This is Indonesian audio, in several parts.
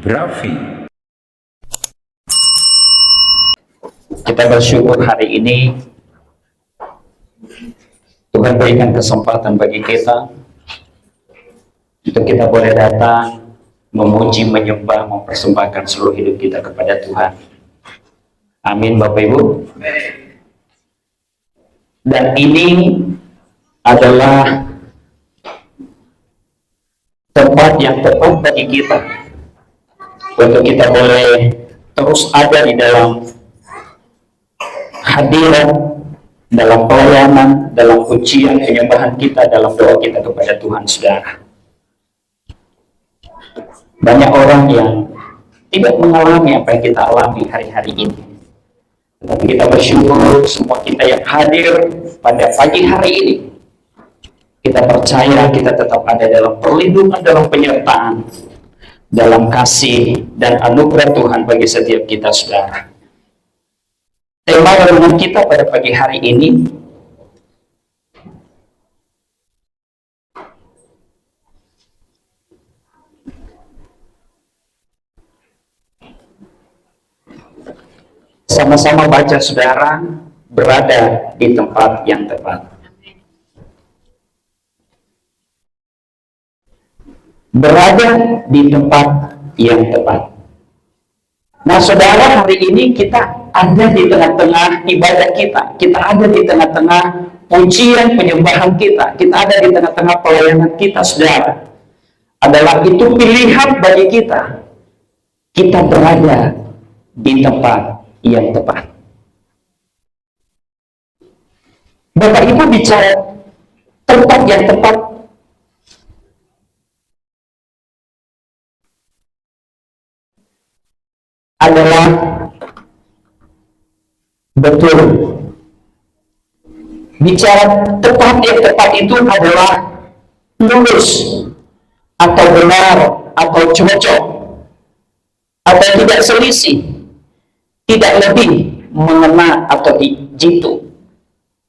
Raffi. Kita bersyukur hari ini Tuhan berikan kesempatan bagi kita untuk kita boleh datang memuji, menyembah, mempersembahkan seluruh hidup kita kepada Tuhan. Amin, Bapak Ibu. Dan ini adalah tempat yang tepat bagi kita untuk kita boleh terus ada di dalam hadirat, dalam pelayanan, dalam pujian, penyembahan kita, dalam doa kita kepada Tuhan, saudara. Banyak orang yang tidak mengalami apa yang kita alami hari-hari ini. Tetapi kita bersyukur semua kita yang hadir pada pagi hari ini. Kita percaya kita tetap ada dalam perlindungan, dalam penyertaan, dalam kasih dan anugerah Tuhan bagi setiap kita, saudara. Tema renungan kita pada pagi hari ini sama-sama baca, saudara, berada di tempat yang tepat. Berada di tempat yang tepat. Nah, saudara, hari ini kita ada di tengah-tengah ibadah kita. Kita ada di tengah-tengah pujian penyembahan kita. Kita ada di tengah-tengah pelayanan kita, saudara. Adalah itu pilihan bagi kita. Kita berada di tempat yang tepat. Bapak Ibu bicara tempat yang tepat, adalah betul. Bicara tempat yang tepat itu adalah lurus atau benar atau cocok atau tidak selisih, tidak lebih mengena atau jitu.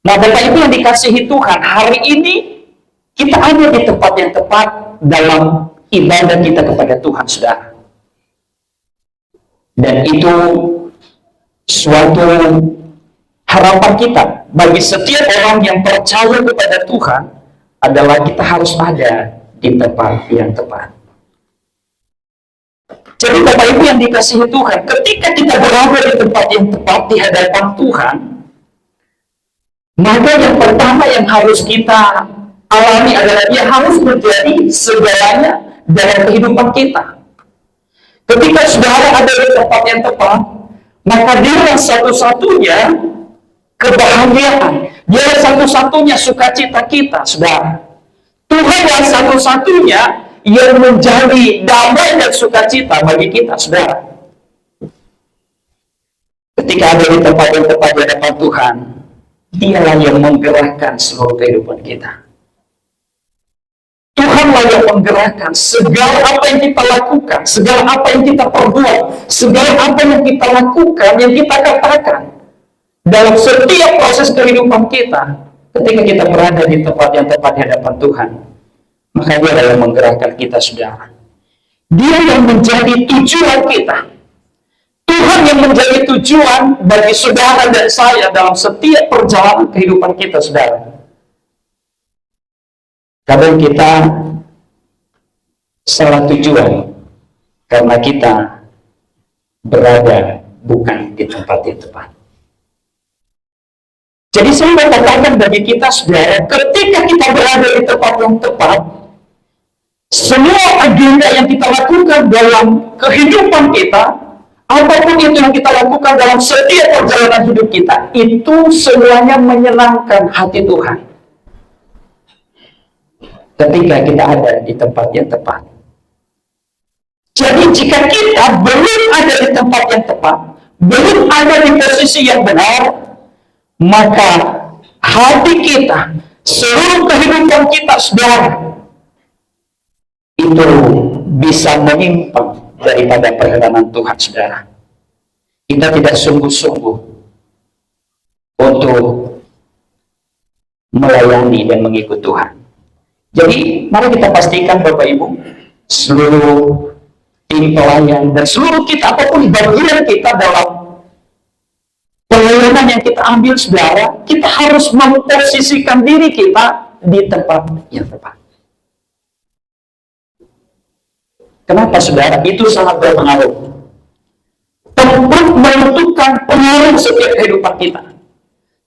Nah, Bapak Ibu yang dikasihi Tuhan, hari ini kita ada di tempat yang tepat dalam ibadah kita kepada Tuhan, saudara. Dan itu suatu harapan kita bagi setiap orang yang percaya kepada Tuhan adalah kita harus ada di tempat yang tepat. Jadi Bapak Ibu yang dikasihi Tuhan, ketika kita berada di tempat yang tepat di hadapan Tuhan, maka yang pertama yang harus kita alami adalah dia harus menjadi segalanya dalam kehidupan kita. Ketika saudara ada di tempat yang tepat, maka dia satu-satunya kebahagiaan, dia satu-satunya sukacita kita, saudara. Tuhan yang satu-satunya yang menjadi damai dan sukacita bagi kita, saudara. Ketika ada di tempat yang tepat di hadapan Tuhan, dialah yang menggerakkan seluruh kehidupan kita. Tuhanlah yang menggerakkan segala apa yang kita lakukan, segala apa yang kita perbuat, segala apa yang kita lakukan, yang kita katakan dalam setiap proses kehidupan kita. Ketika kita berada di tempat yang tepat di hadapan Tuhan, maka dia adalah yang menggerakkan kita, saudara. Dia yang menjadi tujuan kita. Tuhan yang menjadi tujuan bagi saudara dan saya dalam setiap perjalanan kehidupan kita, saudara. Kadang kita salah tujuan karena kita berada bukan di tempat yang tepat. Jadi saya mau katakan bagi kita, saudara, ketika kita berada di tempat yang tepat, semua agenda yang kita lakukan dalam kehidupan kita, apapun itu yang kita lakukan dalam setiap perjalanan hidup kita, itu semuanya menyenangkan hati Tuhan. Ketika kita ada di tempat yang tepat. Jadi jika kita belum ada di tempat yang tepat, belum ada di posisi yang benar, maka hati kita, seluruh kehidupan kita, saudara, itu bisa menyimpang daripada perkenan Tuhan, saudara. Kita tidak sungguh-sungguh untuk melayani dan mengikut Tuhan. Jadi, mari kita pastikan Bapak Ibu, seluruh tim pelayan, dan seluruh kita, apapun bagian kita dalam pelayanan yang kita ambil, saudara, kita harus memposisikan diri kita di tempat yang tepat. Kenapa, saudara? Itu sangat berpengaruh. Tempat menentukan pengaruh setiap kehidupan kita.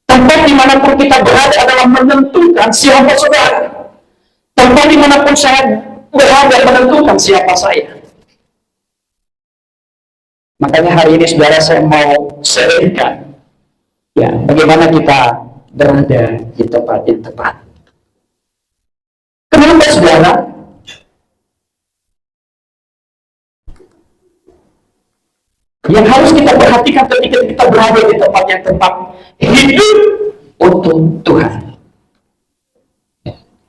Tempat dimanapun kita berada adalah menentukan siapa saudara. Tempat dimanapun saya berada menentukan siapa saya. Makanya hari ini, saudara, saya mau sharingkan ya, bagaimana kita berada di tempat yang tepat. Kenapa, saudara? Yang harus kita perhatikan ketika kita berada di tempat yang tepat, hidup untuk Tuhan.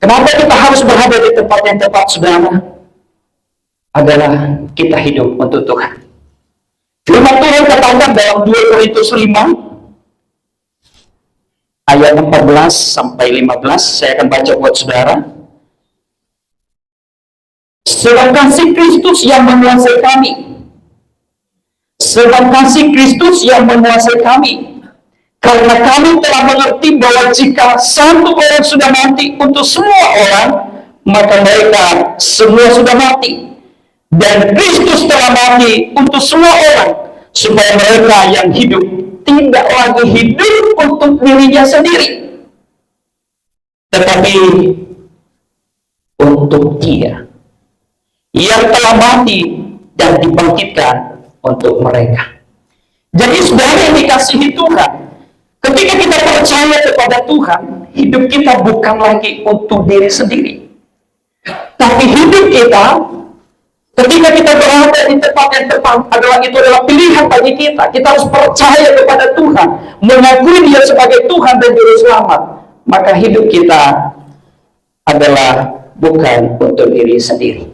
Kenapa kita harus berada di tempat yang tepat, saudara? Adalah kita hidup untuk Tuhan. Firman Tuhan katakan dalam 2 Korintus 5 ayat 14 sampai 15, saya akan baca buat saudara. Sebab kasih Kristus yang menguasai kami. Sebab kasih Kristus yang menguasai kami. Karena kami telah mengerti bahwa jika satu orang sudah mati untuk semua orang, maka mereka semua sudah mati. Dan Kristus telah mati untuk semua orang, supaya mereka yang hidup tidak lagi hidup untuk dirinya sendiri, tetapi untuk Dia yang telah mati dan dibangkitkan untuk mereka. Jadi, saudara yang dikasihi Tuhan, ketika kita percaya kepada Tuhan, hidup kita bukan lagi untuk diri sendiri, tapi hidup kita ketika kita berada di tempat yang tepat adalah pilihan bagi kita. Kita harus percaya kepada Tuhan, mengakui Dia sebagai Tuhan dan Juru Selamat. Maka hidup kita adalah bukan untuk diri sendiri,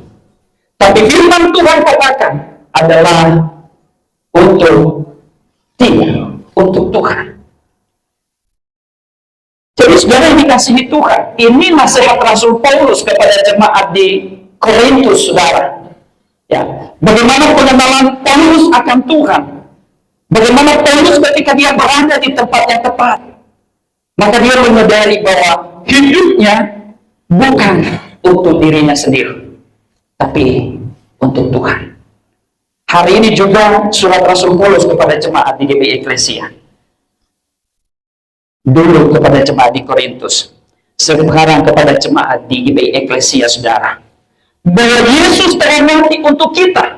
tapi firman Tuhan katakan adalah untuk Dia, untuk Tuhan. Jadi, saudara yang dikasihi Tuhan, ini nasihat Rasul Paulus kepada jemaat di Korintus, saudara. Ya, bagaimana pengenalan Paulus akan Tuhan, bagaimana Paulus ketika dia berada di tempat yang tepat, maka dia menyadari bahwa hidupnya bukan untuk dirinya sendiri, tapi untuk Tuhan. Hari ini juga surat Rasul Paulus kepada jemaat di GBI Eklesia, dulu kepada jemaat di Korintus, sekarang kepada jemaat di GBI Eklesia, saudara, bahwa Yesus telah mati untuk kita.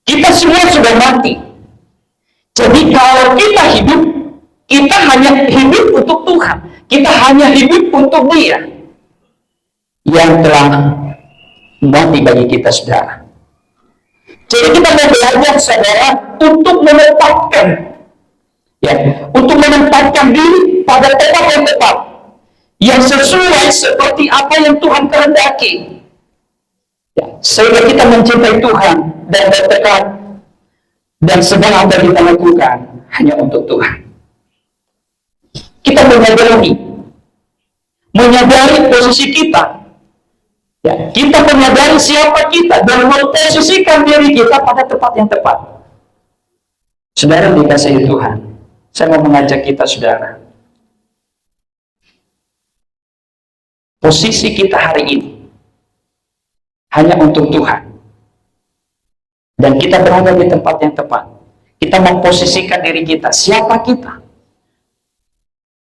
Kita semua sudah mati. Jadi kalau kita hidup, kita hanya hidup untuk Tuhan. Kita hanya hidup untuk Dia yang telah mati bagi kita, saudara. Jadi kita mau belajar, saudara, untuk menempatkan, ya, untuk menempatkan diri pada tempat yang tepat, yang sesuai seperti apa yang Tuhan kehendaki. Ya, sehingga kita mencintai Tuhan dan bertekad, dan segala apa yang kita lakukan hanya untuk Tuhan. Kita menyadari posisi kita. Ya, kita menyadari siapa kita dan memposisikan diri kita pada tempat yang tepat. Saudara dikasihi Tuhan, saya mau mengajak kita, saudara, posisi kita hari ini hanya untuk Tuhan. Dan kita berada di tempat yang tepat. Kita memposisikan diri kita, siapa kita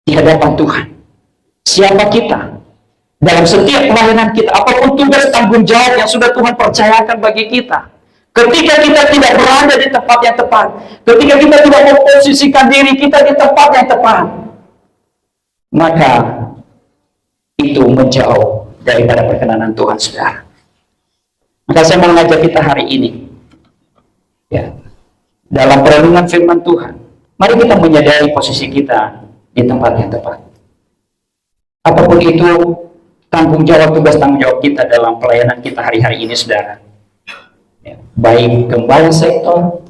di hadapan Tuhan. Siapa kita dalam setiap pelayanan kita, apapun tugas tanggung jawab yang sudah Tuhan percayakan bagi kita. Ketika kita tidak berada di tempat yang tepat, ketika kita tidak memposisikan diri kita di tempat yang tepat, maka itu menjauh daripada perkenanan Tuhan, saudara. Maka saya mau mengajak kita hari ini, ya, dalam perenungan firman Tuhan, mari kita menyadari posisi kita di tempat yang tepat. Apapun itu tanggung jawab, tugas tanggung jawab kita dalam pelayanan kita hari-hari ini, saudara. Ya, baik gembala sektor,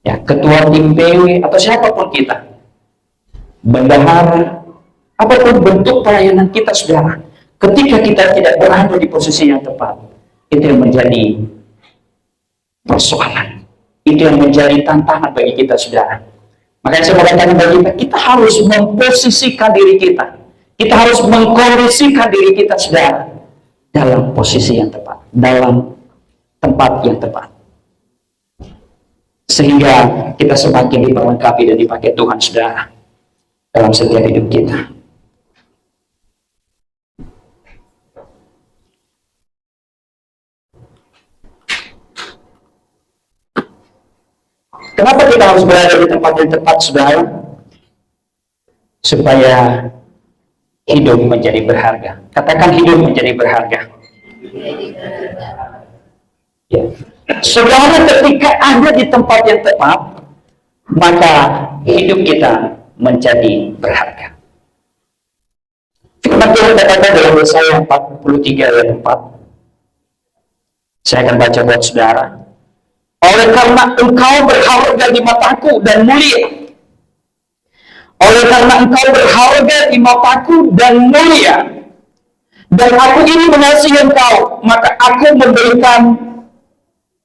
ya, ketua tim PW, atau siapapun kita, bendahara, apapun bentuk pelayanan kita, saudara, ketika kita tidak berada di posisi yang tepat, itu yang menjadi persoalan. Itu yang menjadi tantangan bagi kita, saudara. Makanya saya mau katakan bagi kita, kita harus memposisikan diri kita. Kita harus mengkondisikan diri kita, saudara, dalam posisi yang tepat, dalam tempat yang tepat. Sehingga kita semakin diperlengkapi dan dipakai Tuhan, saudara, dalam setiap hidup kita. Kenapa kita harus berada di tempat yang tepat, saudara? Supaya hidup menjadi berharga. Katakan hidup menjadi berharga. Ya. Saudara, ketika ada di tempat yang tepat, maka hidup kita menjadi berharga. Firman Tuhan katakan dalam Yesaya 43 ayat 4. Saya akan baca buat saudara. Oleh karena engkau berharga di mataku dan mulia. Oleh karena engkau berharga di mataku dan mulia, dan aku ini mengasihi engkau, maka aku memberikan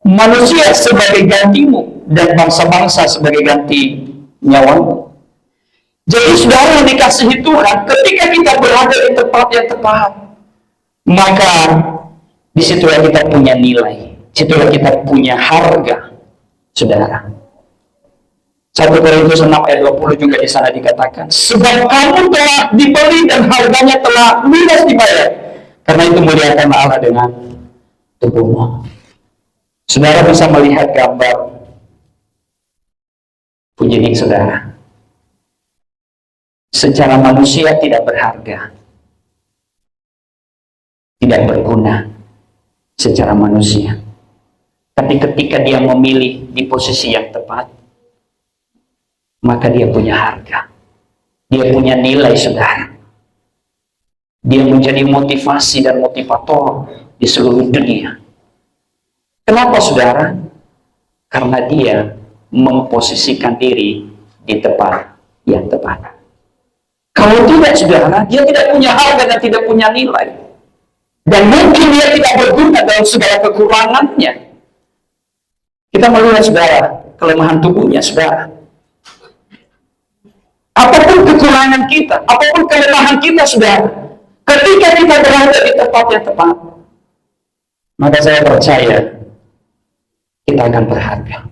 manusia sebagai gantimu dan bangsa-bangsa sebagai ganti nyawamu. Jadi saudara yang dikasihi Tuhan, ketika kita berada di tempat yang tepat, maka disitulah kita punya nilai, disitulah kita punya harga, saudara. 1 Korintus 6 ayat 20 juga di sana dikatakan, sebab kamu telah dibeli dan harganya telah lunas dibayar, karena itu muliakanlah Allah dengan tubuhmu. Saudara bisa melihat gambar pujian saudara. Secara manusia tidak berharga, tidak berguna secara manusia. Tapi ketika dia memilih di posisi yang tepat, maka dia punya harga. Dia punya nilai, saudara. Dia menjadi motivasi dan motivator di seluruh dunia. Kenapa, saudara? Karena dia memposisikan diri di tempat yang tepat. Kalau tidak, saudara, dia tidak punya harga dan tidak punya nilai. Dan mungkin dia tidak berguna dalam segala kekurangannya. Kita melihat, saudara, kelemahan tubuhnya, saudara. Apapun kekurangan kita, apapun kelemahan kita, saudara, ketika kita berada di tempat yang tepat, maka saya percaya kita akan berharga.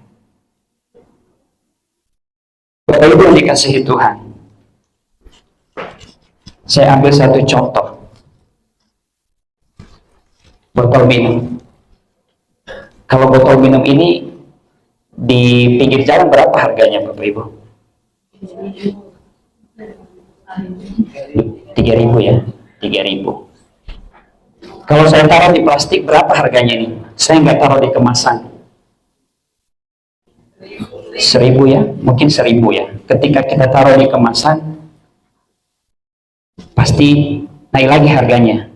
Bapak Ibu yang dikasihi Tuhan, saya ambil satu contoh. Botol minum. Kalau botol minum ini di pinggir jalan berapa harganya, Bapak Ibu? 3.000 ya, 3.000. Kalau saya taruh di plastik berapa harganya ini? Saya nggak taruh di kemasan. 1.000 ya, mungkin 1.000 ya. Ketika kita taruh di kemasan, pasti naik lagi harganya.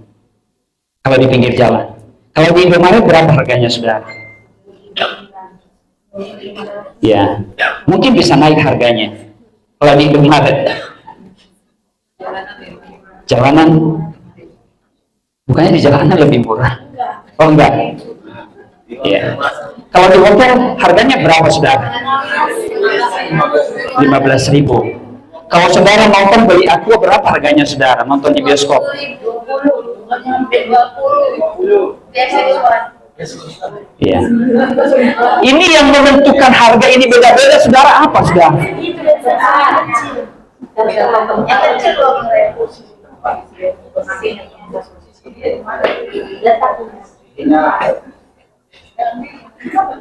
Kalau di pinggir jalan. Kalau di Indomaret berapa harganya, saudara? Ya, mungkin bisa naik harganya. Kalau di Indomaret. Jalanan, bukannya di jalanan lebih murah? Oh enggak? Ya. Kalau di hotel harganya berapa, saudara? 15.000. Kalau saudara nonton beli Aqua berapa harganya, saudara? Nonton di bioskop? Ya. Ini yang menentukan harga ini beda-beda, saudara, apa, saudara?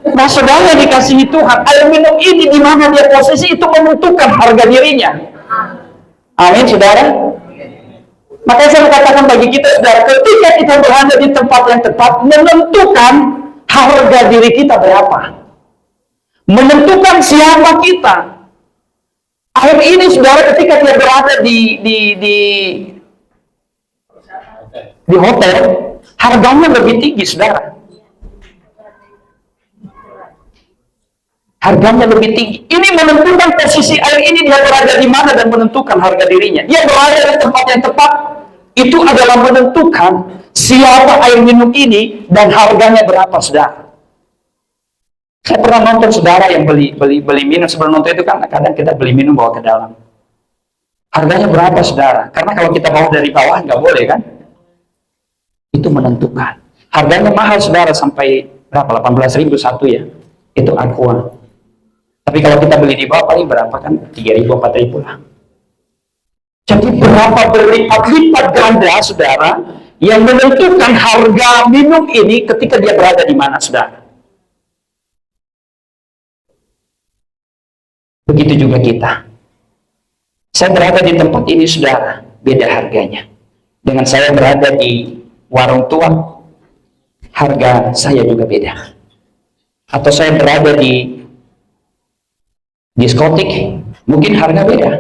Nah, saudara dikasihi Tuhan, air minum ini di mana dia posisi itu menentukan harga dirinya. Amin, saudara. Makanya saya katakan bagi kita, saudara, ketika kita berada di tempat yang tepat, menentukan harga diri kita berapa, menentukan siapa kita. Air ini, saudara, ketika dia berada di hotel, harganya lebih tinggi, saudara. Harganya lebih tinggi. Ini menentukan posisi air ini dia berada di mana dan menentukan harga dirinya. Dia berada di tempat yang tepat, itu adalah menentukan siapa air minum ini dan harganya berapa, saudara. Saya pernah nonton saudara yang beli minum. Sebelum nonton itu kan kadang kita beli minum bawa ke dalam. Harganya berapa saudara? Karena kalau kita bawa dari bawah nggak boleh kan? Itu menentukan. Harganya mahal saudara, sampai berapa? 18.000 satu ya. Itu aqua. Tapi kalau kita beli di bawah paling berapa kan? 3.000, 4.000 lah. Jadi berapa berlipat-lipat ganda saudara yang menentukan harga minum ini ketika dia berada di mana saudara. Begitu juga kita. Saya berada di tempat ini saudara, beda harganya. Dengan saya berada di warung tua, harga saya juga beda. Atau saya berada di diskotik, mungkin harga beda.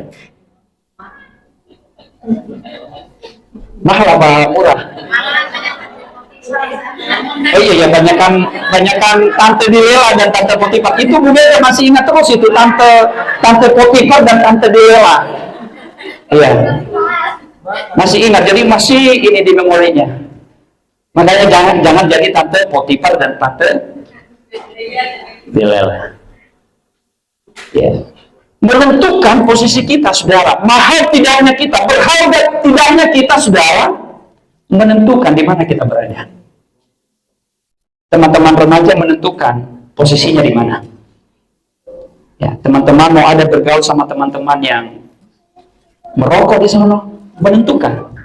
Mahal apa murah? Oh iya, banyakan tante Dilela dan tante Potifar. Itu budaya masih ingat terus itu, tante Potifar dan tante Dilela. Iya, masih ingat. Jadi masih ini di memorinya. Makanya jangan jadi tante Potifar dan tante Dilela. Ya. Menentukan posisi kita, saudara. Mahal tidaknya kita, berharga tidaknya kita, saudara, menentukan di mana kita berada. Teman-teman remaja menentukan posisinya di mana. Ya, teman-teman mau ada bergaul sama teman-teman yang merokok di sana, menentukan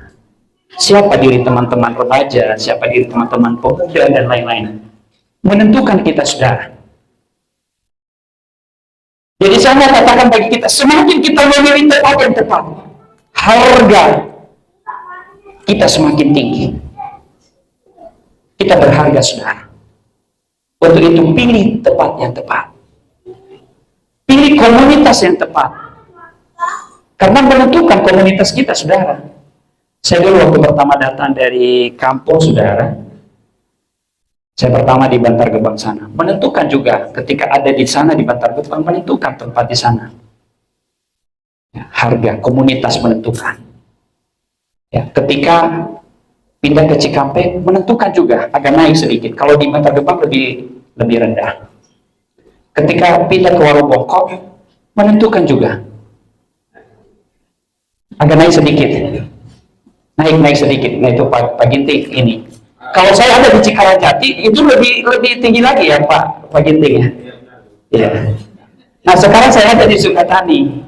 siapa diri teman-teman remaja, siapa diri teman-teman pemuda dan lain-lain. Menentukan kita, saudara. Jadi saya katakan bagi kita, semakin kita memilih tempat yang tepat, harga kita semakin tinggi. Kita berharga, saudara. Untuk itu pilih tempat yang tepat. Pilih komunitas yang tepat. Karena menentukan komunitas kita, saudara. Saya dulu waktu pertama datang dari kampung, saudara. Saya pertama di Bantar Gebang sana. Menentukan juga ketika ada di sana di Bantar Gebang, menentukan tempat di sana. Ya, harga, komunitas menentukan. Ya, ketika pindah ke Cikampek, menentukan juga agak naik sedikit. Kalau di Bantar Gebang lebih rendah. Ketika pindah ke Warung Bongkok, menentukan juga agak naik sedikit. Naik sedikit. Nah itu Pak Ginting ini. Kalau saya ada di Cikarang-Jati, itu lebih tinggi lagi ya Pak Ginting ya. Ya. Nah sekarang saya ada di Sukatani.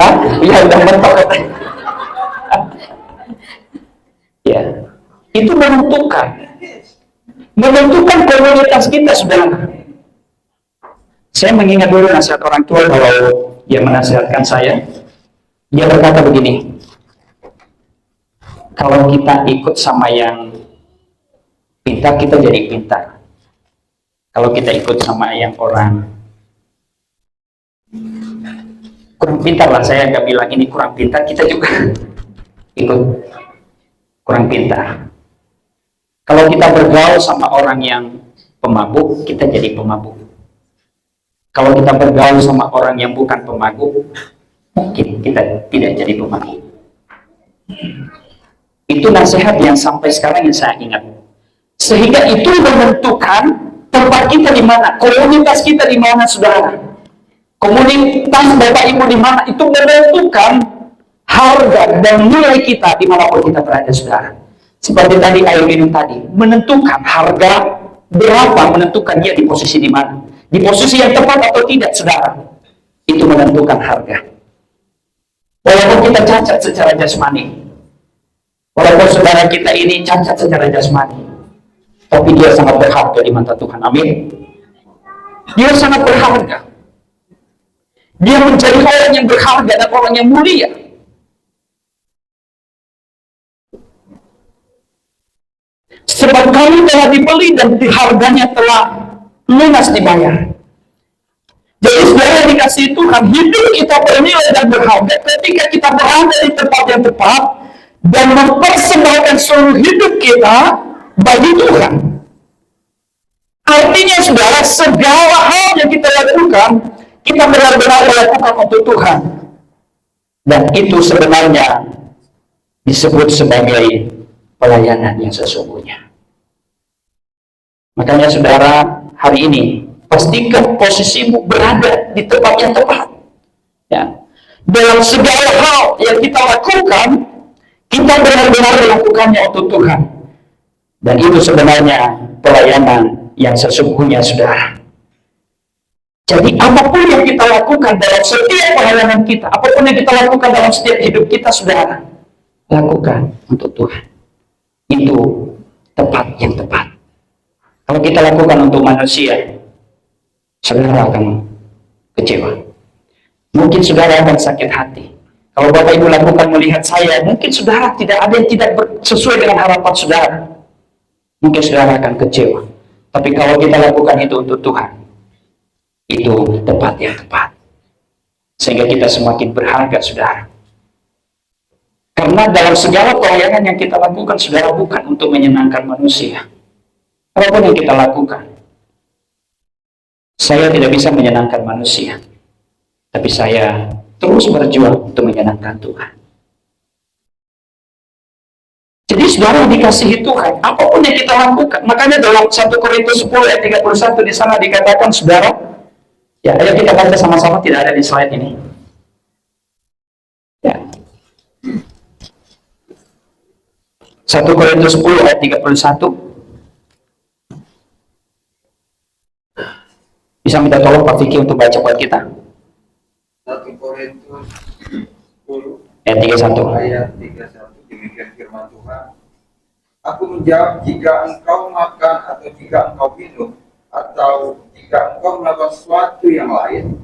Hah? Iya udah mentok. Ya. Itu menentukan komunitas kita, saudara. Saya mengingat dulu nasihat orang tua kalau dia menasihatkan saya. Dia berkata begini. Kalau kita ikut sama yang pintar, kita jadi pintar. Kalau kita ikut sama yang orang kurang pintar lah, saya nggak bilang ini kurang pintar, kita juga ikut kurang pintar. Kalau kita bergaul sama orang yang pemabuk, kita jadi pemabuk. Kalau kita bergaul sama orang yang bukan pemabuk, mungkin kita tidak jadi pemabuk. Itu nasihat yang sampai sekarang yang saya ingat. Sehingga itu menentukan tempat kita di mana, komunitas kita di mana, saudara. Komunitas Bapak Ibu di mana, itu menentukan harga dan nilai kita dimanapun kita berada, saudara. Seperti tadi air minum tadi, menentukan harga berapa, menentukan dia di posisi di mana, di posisi yang tepat atau tidak, saudara. Itu menentukan harga. Walaupun kita cacat secara jasmani, walaupun saudara kita ini cacat secara jasmani, tapi dia sangat berharga di mata Tuhan. Amin. Dia sangat berharga. Dia menjadi orang yang berharga dan orang yang mulia. Sebab kami telah dibeli dan harganya telah lunas dibayar. Jadi saudara dikasih Tuhan, hidup kita bernilai dan berharga ketika kita berada di tempat yang tepat dan mempersembahkan seluruh hidup kita bagi Tuhan. Artinya saudara, segala hal yang kita lakukan, kita benar-benar lakukan untuk Tuhan. Dan itu sebenarnya disebut sebagai pelayanan yang sesungguhnya. Makanya saudara, hari ini, pastikan posisimu berada di tempat yang tepat. Ya. Dalam segala hal yang kita lakukan, kita benar-benar melakukannya untuk Tuhan. Dan itu sebenarnya pelayanan yang sesungguhnya, saudara. Jadi apapun yang kita lakukan dalam setiap pelayanan kita, apapun yang kita lakukan dalam setiap hidup kita, saudara, lakukan untuk Tuhan. Itu tepat yang tepat. Kalau kita lakukan untuk manusia, saudara akan kecewa. Mungkin saudara akan sakit hati. Kalau Bapak Ibu lakukan melihat saya, mungkin saudara tidak ada yang tidak sesuai dengan harapan saudara. Mungkin saudara akan kecewa. Tapi kalau kita lakukan itu untuk Tuhan, itu tepat yang tepat. Sehingga kita semakin berharga, saudara. Karena dalam segala pelayanan yang kita lakukan, saudara, bukan untuk menyenangkan manusia. Apapun yang kita lakukan, saya tidak bisa menyenangkan manusia. Tapi saya terus berjuang untuk menyenangkan Tuhan. Jadi saudara dikasihi Tuhan, apapun yang kita lakukan. Makanya dalam 1 Korintus 10 ayat 31 di sana dikatakan, saudara, ya, ayo kita baca sama-sama, tidak ada di slide ini. Ya. 1 Korintus 10 ayat 31. Bisa minta tolong Pak Vicky untuk baca buat kita. 1 Korintus 10 ayat 31. ayat 31, demikian firman Tuhan. Aku menjawab, jika engkau makan atau jika engkau minum atau jika engkau melakukan sesuatu yang lain,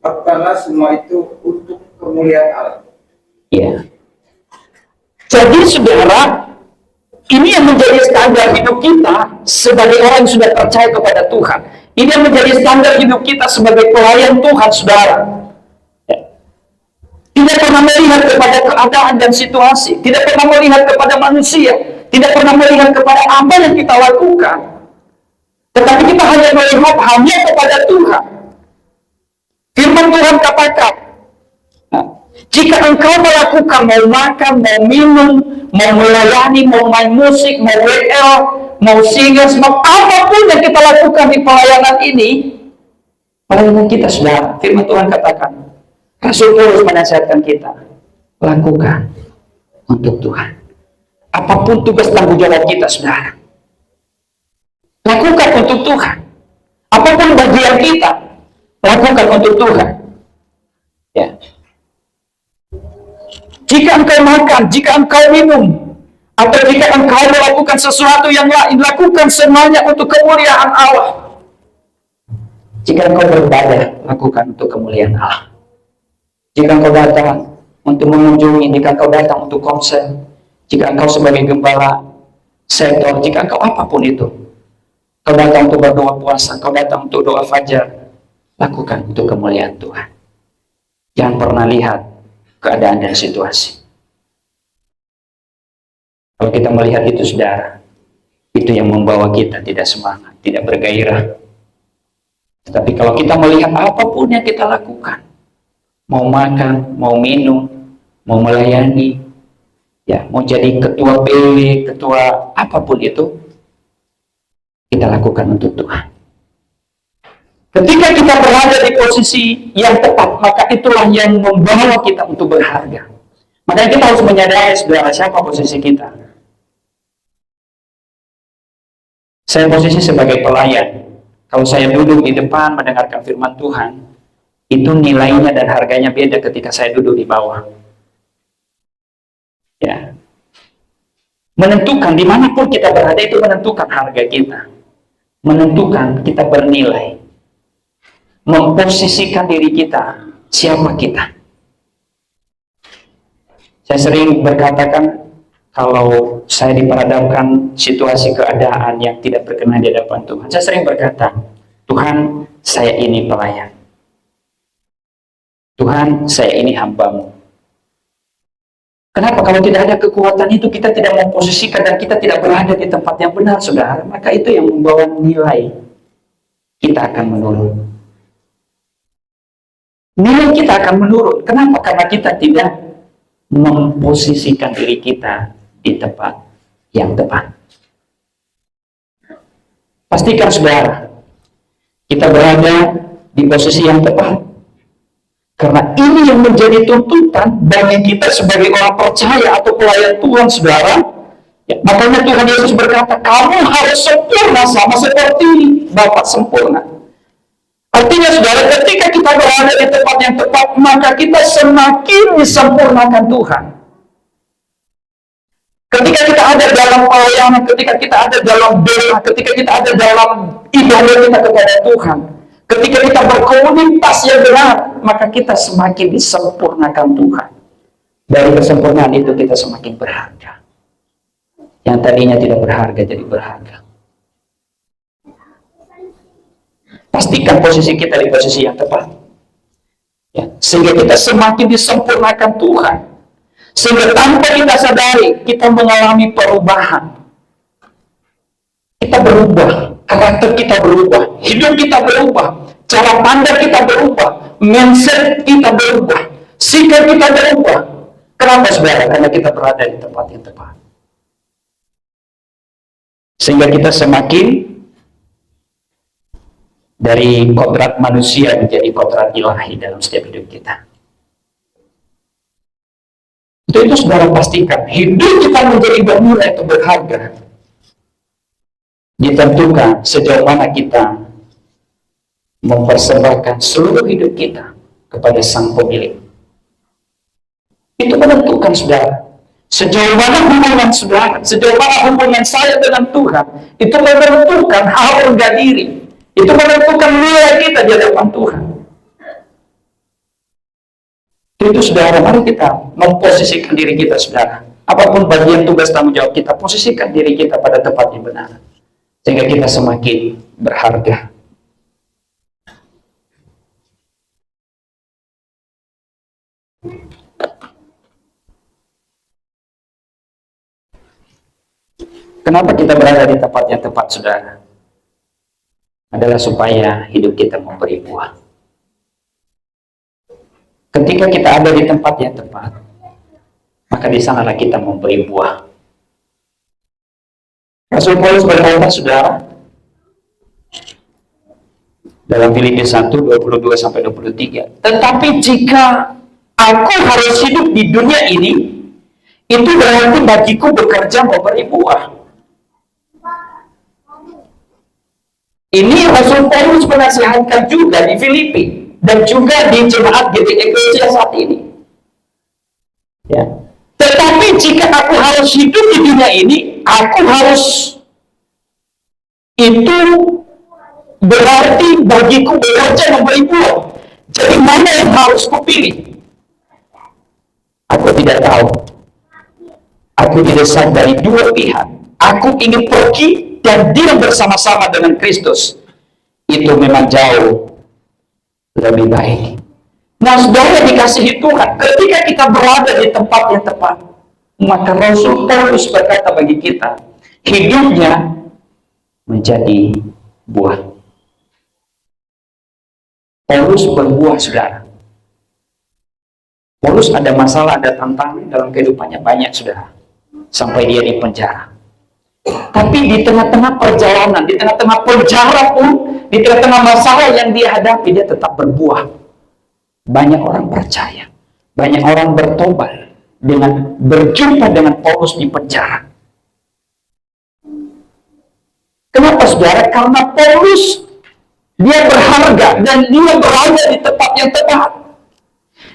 lakukanlah semua itu untuk kemuliaan Allah. Ya. Jadi saudara, ini yang menjadi standar hidup kita sebagai orang yang sudah percaya kepada Tuhan. Ini yang menjadi standar hidup kita sebagai pelayan Tuhan, saudara. Ya. Tidak pernah melihat kepada keadaan dan situasi, tidak pernah melihat kepada manusia, tidak pernah melihat kepada apa yang kita lakukan. Tetapi kita hanya melihat hanya kepada Tuhan. Firman Tuhan katakan, nah, jika engkau melakukan, mau makan, mau minum, mau melayani, mau main musik, mau WL, mau singgah, mau apapun yang kita lakukan di pelayanan ini, pelayanan kita, saudara, firman Tuhan katakan, Rasul Paulus menasihatkan kita, lakukan untuk Tuhan. Apapun tugas tanggung jawab kita, saudara, lakukan untuk Tuhan. Apapun bagian kita, lakukan untuk Tuhan. Ya. Jika engkau makan, jika engkau minum, atau jika engkau melakukan sesuatu yang lain, lakukan semuanya untuk kemuliaan Allah. Jika engkau beribadah, lakukan untuk kemuliaan Allah. Jika engkau datang untuk mengunjungi, jika engkau datang untuk konser, jika engkau sebagai gembala sektor, jika engkau apapun itu, kau datang untuk berdoa puasa, kau datang untuk doa fajar, lakukan untuk kemuliaan Tuhan. Jangan pernah lihat keadaan dan situasi. Kalau kita melihat itu, saudara, itu yang membawa kita tidak semangat, tidak bergairah. Tetapi kalau kita melihat apapun yang kita lakukan, mau makan, mau minum, mau melayani, ya, mau jadi ketua PW, ketua apapun itu, kita lakukan untuk Tuhan. Ketika kita berada di posisi yang tepat, maka itulah yang membawa kita untuk berharga. Makanya kita harus menyadari, saudara, siapa posisi kita. Saya posisi sebagai pelayan. Kalau saya duduk di depan mendengarkan firman Tuhan, itu nilainya dan harganya beda ketika saya duduk di bawah. Ya. Menentukan dimanapun kita berada, itu menentukan harga kita. Menentukan kita bernilai. Memposisikan diri kita, siapa kita. Saya sering berkatakan, kalau saya diperhadapkan situasi keadaan yang tidak berkenan di hadapan Tuhan, saya sering berkata, Tuhan, saya ini pelayan. Tuhan, saya ini hamba-Mu. Kenapa? Kalau tidak ada kekuatan itu, kita tidak memposisikan dan kita tidak berada di tempat yang benar, saudara, maka itu yang membawa nilai kita akan menurun. Nilai kita akan menurun. Kenapa? Karena kita tidak memposisikan diri kita di tempat yang tepat. Pastikan, saudara, kita berada di posisi yang tepat. Karena ini yang menjadi tuntutan bagi kita sebagai orang percaya atau pelayan Tuhan, saudara. Ya, makanya Tuhan Yesus berkata, kamu harus sempurna sama seperti Bapa sempurna. Artinya, saudara, ketika kita berada di tempat yang tepat, maka kita semakin disempurnakan Tuhan. Ketika kita ada dalam pelayanan, ketika kita ada dalam doa, ketika kita ada dalam ibadah kita kepada Tuhan, ketika kita berkomunitas yang benar, maka kita semakin disempurnakan Tuhan. Dari kesempurnaan itu kita semakin berharga. Yang tadinya tidak berharga jadi berharga. Pastikan posisi kita di posisi yang tepat. Ya, sehingga kita semakin disempurnakan Tuhan. Sehingga tanpa kita sadari, kita mengalami perubahan. Kita berubah, karakter kita berubah, hidup kita berubah, cara pandang kita berubah, mindset kita berubah, sikap kita berubah. Kenapa, saudara? Karena kita berada di tempat yang tepat. Sehingga kita semakin dari kodrat manusia menjadi kodrat ilahi dalam setiap hidup kita. Itu saudara pastikan, hidup kita menjadi bernilai atau berharga ditentukan sejauh mana kita mempersembahkan seluruh hidup kita kepada Sang Pemilik. Itu menentukan, saudara, sejauh mana hubungan saudara, sejauh mana hubungan saya dengan Tuhan, itu menentukan harga diri, itu menentukan nilai kita di hadapan Tuhan. Itu, saudara, mari kita memposisikan diri kita, saudara. Apapun bagian tugas tanggung jawab kita, posisikan diri kita pada tempat yang benar. Sehingga kita semakin berharga. Kenapa kita berada di tempat yang tepat, saudara? Adalah supaya hidup kita memberi buah. Ketika kita ada di tempat yang tepat, maka di sanalah kita memberi buah. Rasul Paulus berkata, saudara, dalam Filipi 1, 22-23, tetapi jika aku harus hidup di dunia ini, itu berarti bagiku bekerja memberi buah. Ini Rasul Paulus menasihatkan juga di Filipi dan juga di jemaat GT Eklesia saat ini. Ya. Tetapi jika aku harus hidup di dunia ini, aku harus, itu berarti bagiku bekerja memberi buah. Jadi mana yang harus kupilih? Aku tidak tahu. Aku didesak dari dua pihak. Aku ingin pergi dan diam bersama-sama dengan Kristus. Itu memang jauh lebih baik. Nah, saudara dikasihi Tuhan, ketika kita berada di tempat yang tepat, maka Rasul Paulus berkata bagi kita, hidupnya menjadi buah. Paulus berbuah, saudara. Paulus ada masalah, ada tantangan dalam kehidupannya banyak, saudara. Sampai dia di penjara. Tapi di tengah-tengah perjalanan, di tengah-tengah penjara pun, di tengah-tengah masalah yang dia hadapi, dia tetap berbuah. Banyak orang percaya, banyak orang bertobat dengan berjumpa dengan Paulus di penjara. Kenapa, saudara? Karena Paulus, dia berharga dan dia berada di tempat yang tepat.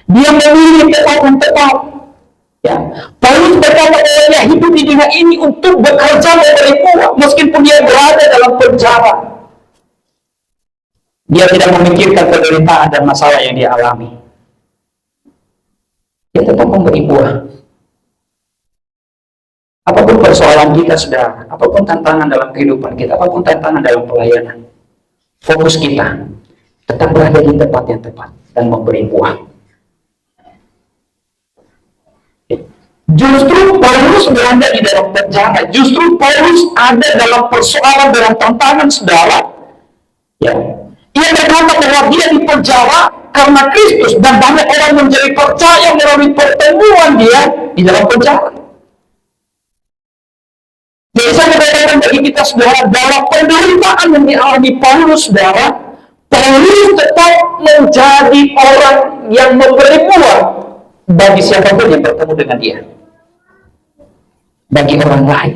Dia memilih tempat yang tepat. Ya, Paulus berkata bahwa dia hidup di dunia ini untuk bekerja memberi buah, meskipun dia berada dalam penjara. Dia tidak memikirkan penderitaan dan masalah yang dia alami. Dia tetap memberi buah. Apapun persoalan kita, saudara, apapun tantangan dalam kehidupan kita, apapun tantangan dalam pelayanan, fokus kita tetap berada di tempat yang tepat dan memberi buah. Justru Paulus berada di dalam penjara, justru Paulus ada dalam persoalan, dalam tantangan, saudara. Ya, ia berkata bahwa dia di penjara karena Kristus, dan banyak orang menjadi percaya melalui pertemuan dia di dalam penjara. Jadi saya katakan bagi kita, saudara, dalam penderitaan yang dialami Paulus, saudara, harus tetap menjadi orang yang memberi buah bagi siapapun yang bertemu dengan dia, bagi orang lain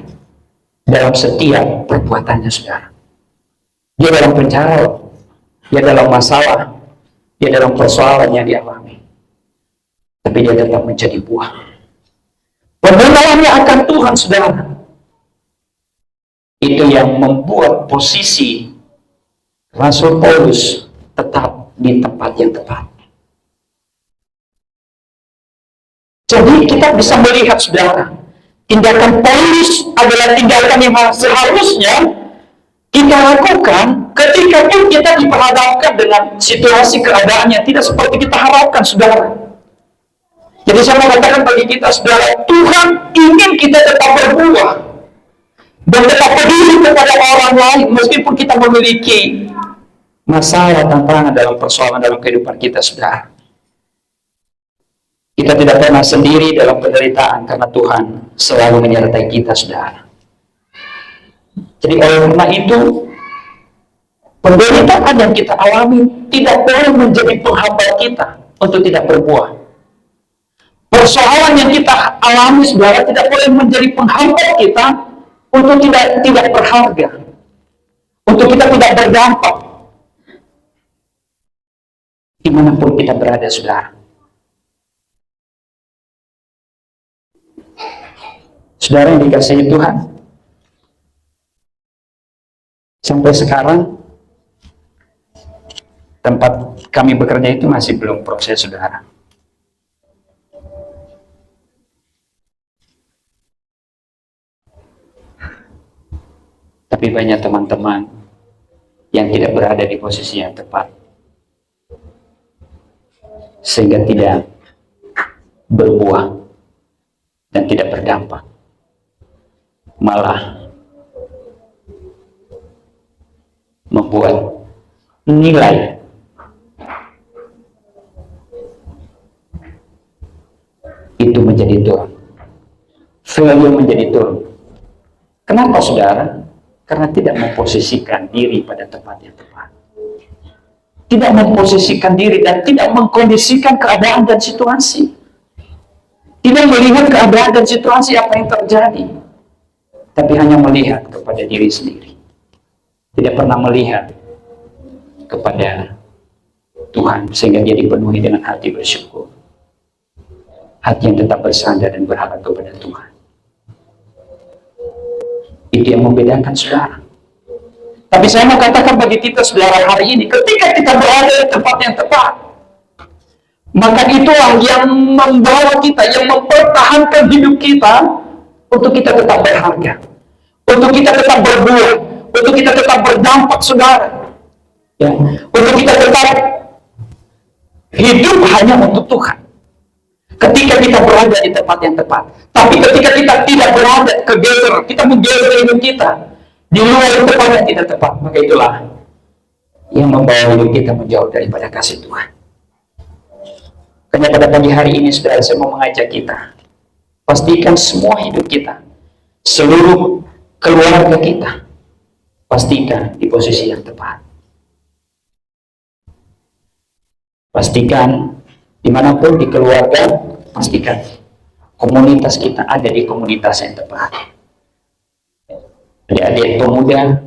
dalam setiap perbuatannya, saudara. Dia dalam penjara, dia dalam masalah, dia dalam persoalan yang dialami, tapi dia tetap menjadi buah. Pengenalannya akan Tuhan, saudara, itu yang membuat posisi Rasul Paulus tetap di tempat yang tepat. Jadi kita bisa melihat, saudara, tindakan Paulus adalah tindakan yang seharusnya kita lakukan ketika pun kita diperhadapkan dengan situasi keadaan yang tidak seperti kita harapkan, saudara. Jadi saya mau katakan bagi kita, saudara, Tuhan ingin kita tetap berbuah dan tetap peduli kepada orang lain meskipun kita memiliki masalah, tantangan dalam persoalan dalam kehidupan kita, saudara. Kita tidak pernah sendiri dalam penderitaan karena Tuhan selalu menyertai kita, saudara. Jadi oleh karena itu, penderitaan yang kita alami tidak boleh menjadi penghambat kita untuk tidak berbuah. Persoalan yang kita alami, saudara, tidak boleh menjadi penghambat kita untuk tidak berharga, untuk kita tidak berdampak dimanapun kita berada, saudara. Saudara yang dikasihi Tuhan, sampai sekarang tempat kami bekerja itu masih belum proses, saudara. Tapi banyak teman-teman yang tidak berada di posisi yang tepat, sehingga tidak berbuah dan tidak berdampak, malah membuat nilai itu menjadi turun, value menjadi turun. Kenapa, saudara? Karena tidak memposisikan diri pada tempat yang tepat, tidak memposisikan diri dan tidak mengkondisikan keadaan dan situasi, tidak melihat keadaan dan situasi apa yang terjadi, tapi hanya melihat kepada diri sendiri, tidak pernah melihat kepada Tuhan, sehingga dia dipenuhi dengan hati bersyukur, hati yang tetap bersandar dan berharap kepada Tuhan. Itu yang membedakan, saudara. Tapi saya mau katakan bagi kita, saudara, hari ini ketika kita berada di tempat yang tepat, maka itulah yang membawa kita, yang mempertahankan hidup kita untuk kita tetap berharga, untuk kita tetap berbuah, untuk kita tetap berdampak, saudara, ya, untuk kita tetap hidup hanya untuk Tuhan. Ketika kita berada di tempat yang tepat, tapi ketika kita tidak berada, kita menggeser hidup kita di luar tempat yang tidak tepat, maka itulah yang membawa hidup kita menjauh daripada kasih Tuhan. Karena pada pagi hari ini, saudara, saya mau mengajak kita, pastikan semua hidup kita, seluruh keluarga kita, pastikan di posisi yang tepat. Pastikan dimanapun di keluarga, pastikan komunitas kita ada di komunitas yang tepat. Adik-adik pemuda,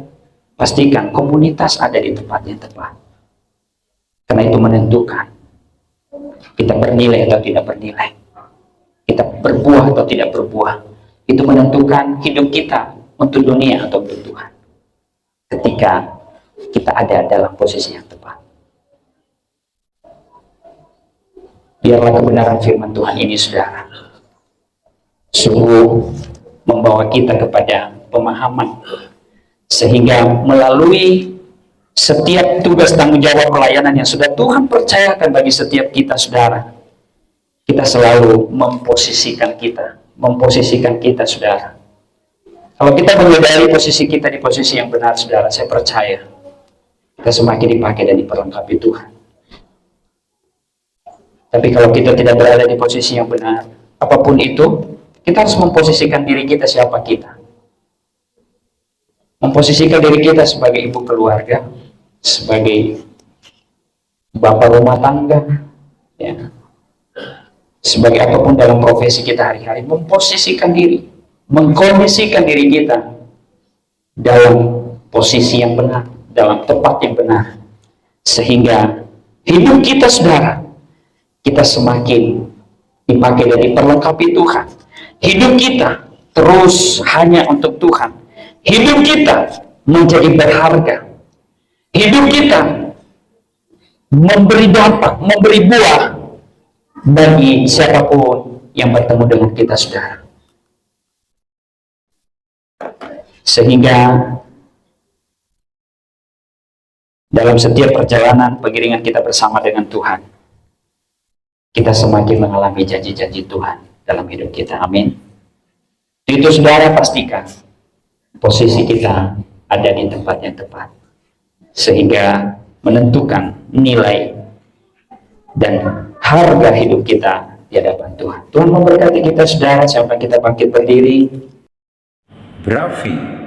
pastikan komunitas ada di tempat yang tepat. Karena itu menentukan kita bernilai atau tidak bernilai, kita berbuah atau tidak berbuah. Itu menentukan hidup kita untuk dunia atau untuk Tuhan. Ketika kita ada dalam posisi yang tepat. Biarlah kebenaran firman Tuhan ini, saudara, sungguh membawa kita kepada pemahaman, sehingga melalui setiap tugas tanggung jawab pelayanan yang sudah Tuhan percayakan bagi setiap kita, saudara, kita selalu memposisikan kita, saudara. Kalau kita menyadari posisi kita di posisi yang benar, saudara, saya percaya kita semakin dipakai dan diperlengkapi Tuhan. Tapi kalau kita tidak berada di posisi yang benar, apapun itu, kita harus memposisikan diri kita siapa kita. Memposisikan diri kita sebagai ibu keluarga, sebagai bapak rumah tangga, ya, sebagai apapun dalam profesi kita hari-hari, memposisikan diri, mengkondisikan diri kita dalam posisi yang benar, dalam tempat yang benar, sehingga hidup kita, saudara, kita semakin dipakai dan diperlengkapi Tuhan. Hidup kita terus hanya untuk Tuhan. Hidup kita menjadi berharga. Hidup kita memberi dampak, memberi buah bagi siapapun yang bertemu dengan kita, saudara. Sehingga dalam setiap perjalanan pengiringan kita bersama dengan Tuhan, kita semakin mengalami janji-janji Tuhan dalam hidup kita. Amin. Itu saudara, pastikan posisi kita ada di tempat yang tepat, sehingga menentukan nilai dan harga hidup kita di hadapan Tuhan. Tuhan memberkati kita, saudara, sampai kita bangkit berdiri. Brafi